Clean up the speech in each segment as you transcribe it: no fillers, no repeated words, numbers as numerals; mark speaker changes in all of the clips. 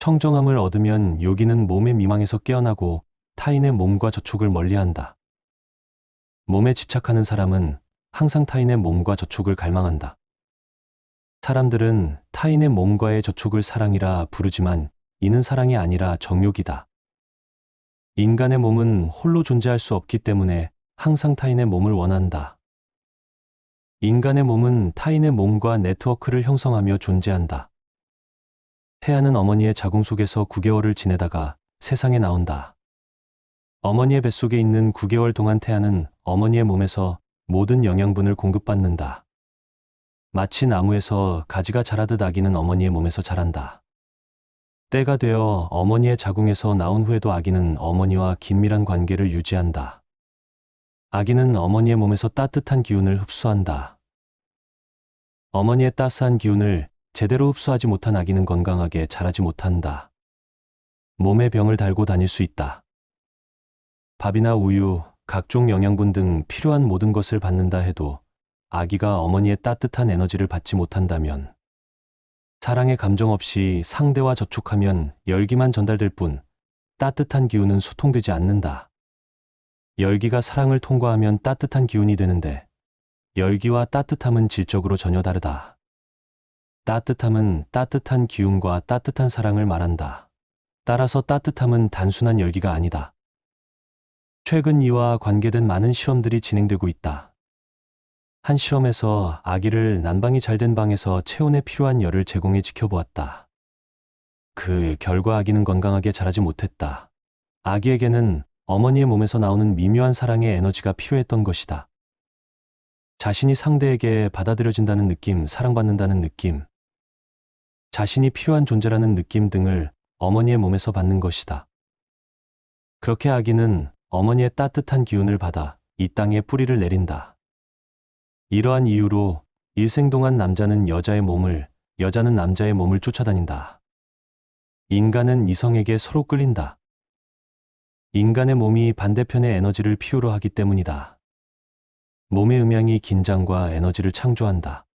Speaker 1: 청정함을 얻으면 요기는 몸의 미망에서 깨어나고 타인의 몸과 저촉을 멀리한다. 몸에 집착하는 사람은 항상 타인의 몸과 저촉을 갈망한다. 사람들은 타인의 몸과의 저촉을 사랑이라 부르지만 이는 사랑이 아니라 정욕이다. 인간의 몸은 홀로 존재할 수 없기 때문에 항상 타인의 몸을 원한다. 인간의 몸은 타인의 몸과 네트워크를 형성하며 존재한다. 태아는 어머니의 자궁 속에서 9개월을 지내다가 세상에 나온다. 어머니의 뱃속에 있는 9개월 동안 태아는 어머니의 몸에서 모든 영양분을 공급받는다. 마치 나무에서 가지가 자라듯 아기는 어머니의 몸에서 자란다. 때가 되어 어머니의 자궁에서 나온 후에도 아기는 어머니와 긴밀한 관계를 유지한다. 아기는 어머니의 몸에서 따뜻한 기운을 흡수한다. 어머니의 따스한 기운을 제대로 흡수하지 못한 아기는 건강하게 자라지 못한다. 몸에 병을 달고 다닐 수 있다. 밥이나 우유, 각종 영양분 등 필요한 모든 것을 받는다 해도 아기가 어머니의 따뜻한 에너지를 받지 못한다면, 사랑의 감정 없이 상대와 접촉하면 열기만 전달될 뿐 따뜻한 기운은 수통되지 않는다. 열기가 사랑을 통과하면 따뜻한 기운이 되는데 열기와 따뜻함은 질적으로 전혀 다르다. 따뜻함은 따뜻한 기운과 따뜻한 사랑을 말한다. 따라서 따뜻함은 단순한 열기가 아니다. 최근 이와 관계된 많은 시험들이 진행되고 있다. 한 시험에서 아기를 난방이 잘 된 방에서 체온에 필요한 열을 제공해 지켜보았다. 그 결과 아기는 건강하게 자라지 못했다. 아기에게는 어머니의 몸에서 나오는 미묘한 사랑의 에너지가 필요했던 것이다. 자신이 상대에게 받아들여진다는 느낌, 사랑받는다는 느낌, 자신이 필요한 존재라는 느낌 등을 어머니의 몸에서 받는 것이다. 그렇게 아기는 어머니의 따뜻한 기운을 받아 이 땅에 뿌리를 내린다. 이러한 이유로 일생 동안 남자는 여자의 몸을, 여자는 남자의 몸을 쫓아다닌다. 인간은 이성에게 서로 끌린다. 인간의 몸이 반대편의 에너지를 필요로 하기 때문이다. 몸의 음양이 긴장과 에너지를 창조한다.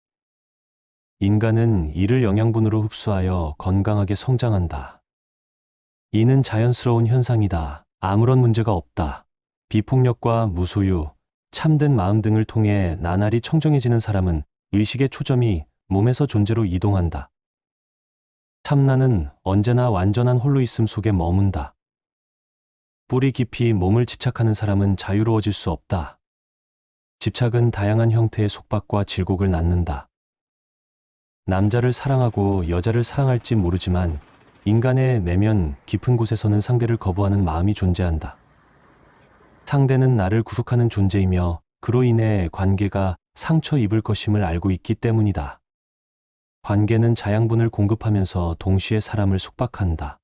Speaker 1: 인간은 이를 영양분으로 흡수하여 건강하게 성장한다. 이는 자연스러운 현상이다. 아무런 문제가 없다. 비폭력과 무소유, 참된 마음 등을 통해 나날이 청정해지는 사람은 의식의 초점이 몸에서 존재로 이동한다. 참나는 언제나 완전한 홀로있음 속에 머문다. 뿌리 깊이 몸을 집착하는 사람은 자유로워질 수 없다. 집착은 다양한 형태의 속박과 질곡을 낳는다. 남자를 사랑하고 여자를 사랑할지 모르지만 인간의 내면 깊은 곳에서는 상대를 거부하는 마음이 존재한다. 상대는 나를 구속하는 존재이며 그로 인해 관계가 상처 입을 것임을 알고 있기 때문이다. 관계는 자양분을 공급하면서 동시에 사람을 속박한다.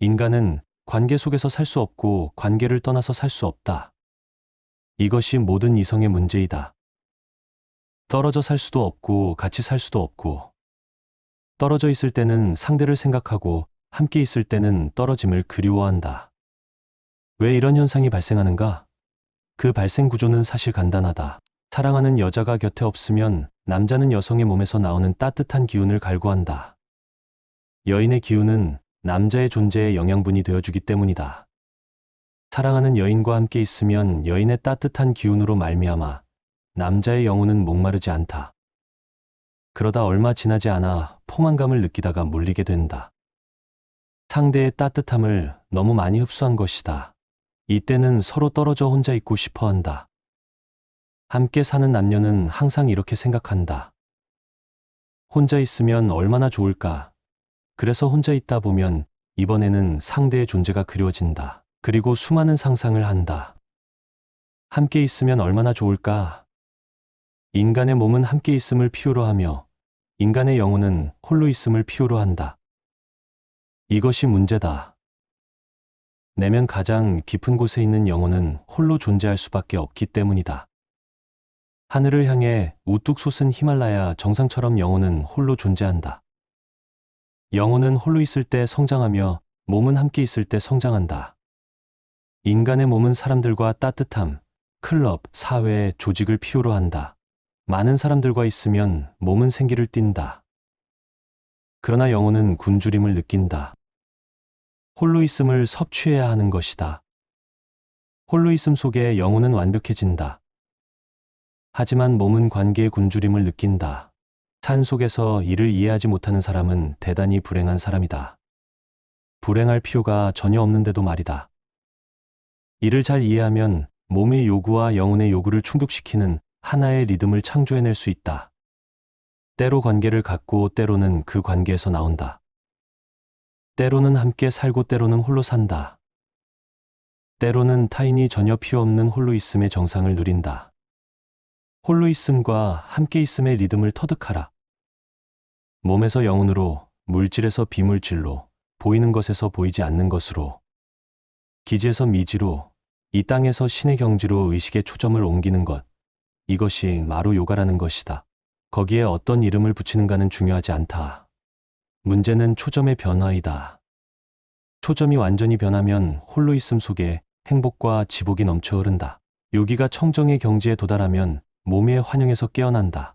Speaker 1: 인간은 관계 속에서 살 수 없고 관계를 떠나서 살 수 없다. 이것이 모든 이성의 문제이다. 떨어져 살 수도 없고 같이 살 수도 없고, 떨어져 있을 때는 상대를 생각하고 함께 있을 때는 떨어짐을 그리워한다. 왜 이런 현상이 발생하는가? 그 발생 구조는 사실 간단하다. 사랑하는 여자가 곁에 없으면 남자는 여성의 몸에서 나오는 따뜻한 기운을 갈구한다. 여인의 기운은 남자의 존재의 영양분이 되어주기 때문이다. 사랑하는 여인과 함께 있으면 여인의 따뜻한 기운으로 말미암아 남자의 영혼은 목마르지 않다. 그러다 얼마 지나지 않아 포만감을 느끼다가 물리게 된다. 상대의 따뜻함을 너무 많이 흡수한 것이다. 이때는 서로 떨어져 혼자 있고 싶어 한다. 함께 사는 남녀는 항상 이렇게 생각한다. 혼자 있으면 얼마나 좋을까. 그래서 혼자 있다 보면 이번에는 상대의 존재가 그리워진다. 그리고 수많은 상상을 한다. 함께 있으면 얼마나 좋을까. 인간의 몸은 함께 있음을 필요로 하며 인간의 영혼은 홀로 있음을 필요로 한다. 이것이 문제다. 내면 가장 깊은 곳에 있는 영혼은 홀로 존재할 수밖에 없기 때문이다. 하늘을 향해 우뚝 솟은 히말라야 정상처럼 영혼은 홀로 존재한다. 영혼은 홀로 있을 때 성장하며 몸은 함께 있을 때 성장한다. 인간의 몸은 사람들과 따뜻함, 클럽, 사회, 조직을 필요로 한다. 많은 사람들과 있으면 몸은 생기를 띈다. 그러나 영혼은 굶주림을 느낀다. 홀로 있음을 섭취해야 하는 것이다. 홀로 있음 속에 영혼은 완벽해진다. 하지만 몸은 관계의 굶주림을 느낀다. 삶 속에서 이를 이해하지 못하는 사람은 대단히 불행한 사람이다. 불행할 필요가 전혀 없는데도 말이다. 이를 잘 이해하면 몸의 요구와 영혼의 요구를 충족시키는 하나의 리듬을 창조해낼 수 있다. 때로 관계를 갖고 때로는 그 관계에서 나온다. 때로는 함께 살고 때로는 홀로 산다. 때로는 타인이 전혀 필요 없는 홀로 있음의 정상을 누린다. 홀로 있음과 함께 있음의 리듬을 터득하라. 몸에서 영혼으로, 물질에서 비물질로, 보이는 것에서 보이지 않는 것으로, 기지에서 미지로, 이 땅에서 신의 경지로 의식의 초점을 옮기는 것. 이것이 마루 요가라는 것이다. 거기에 어떤 이름을 붙이는가는 중요하지 않다. 문제는 초점의 변화이다. 초점이 완전히 변하면 홀로 있음 속에 행복과 지복이 넘쳐 흐른다. 요기가 청정의 경지에 도달하면 몸의 환영에서 깨어난다.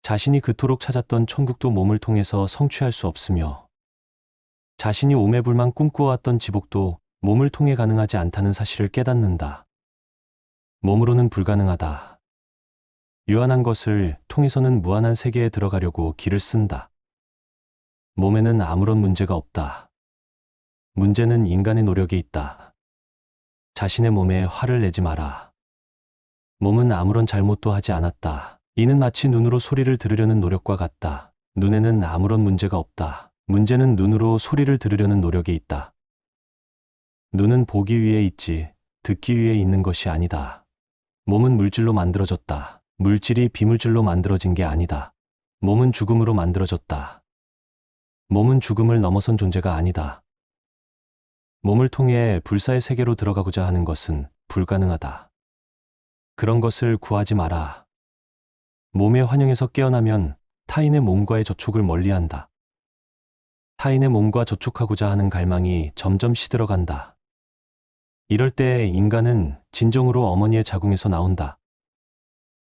Speaker 1: 자신이 그토록 찾았던 천국도 몸을 통해서 성취할 수 없으며 자신이 오매불망 꿈꾸어왔던 지복도 몸을 통해 가능하지 않다는 사실을 깨닫는다. 몸으로는 불가능하다. 유한한 것을 통해서는 무한한 세계에 들어가려고 기를 쓴다. 몸에는 아무런 문제가 없다. 문제는 인간의 노력에 있다. 자신의 몸에 화를 내지 마라. 몸은 아무런 잘못도 하지 않았다. 이는 마치 눈으로 소리를 들으려는 노력과 같다. 눈에는 아무런 문제가 없다. 문제는 눈으로 소리를 들으려는 노력에 있다. 눈은 보기 위해 있지, 듣기 위해 있는 것이 아니다. 몸은 물질로 만들어졌다. 물질이 비물질로 만들어진 게 아니다. 몸은 죽음으로 만들어졌다. 몸은 죽음을 넘어선 존재가 아니다. 몸을 통해 불사의 세계로 들어가고자 하는 것은 불가능하다. 그런 것을 구하지 마라. 몸의 환영에서 깨어나면 타인의 몸과의 접촉을 멀리한다. 타인의 몸과 접촉하고자 하는 갈망이 점점 시들어간다. 이럴 때 인간은 진정으로 어머니의 자궁에서 나온다.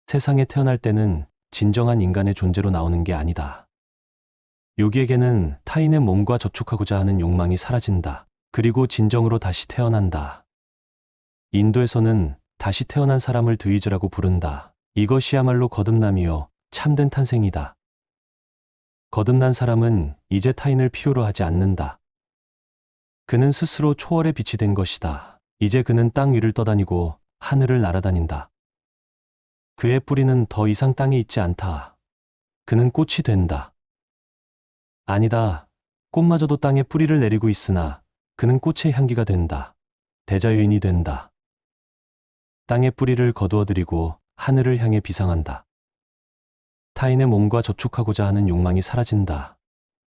Speaker 1: 세상에 태어날 때는 진정한 인간의 존재로 나오는 게 아니다. 요기에게는 타인의 몸과 접촉하고자 하는 욕망이 사라진다. 그리고 진정으로 다시 태어난다. 인도에서는 다시 태어난 사람을 드위즈라고 부른다. 이것이야말로 거듭남이요 참된 탄생이다. 거듭난 사람은 이제 타인을 필요로 하지 않는다. 그는 스스로 초월의 빛이 된 것이다. 이제 그는 땅 위를 떠다니고 하늘을 날아다닌다. 그의 뿌리는 더 이상 땅에 있지 않다. 그는 꽃이 된다. 아니다. 꽃마저도 땅에 뿌리를 내리고 있으나 그는 꽃의 향기가 된다. 대자유인이 된다. 땅의 뿌리를 거두어들이고 하늘을 향해 비상한다. 타인의 몸과 접촉하고자 하는 욕망이 사라진다.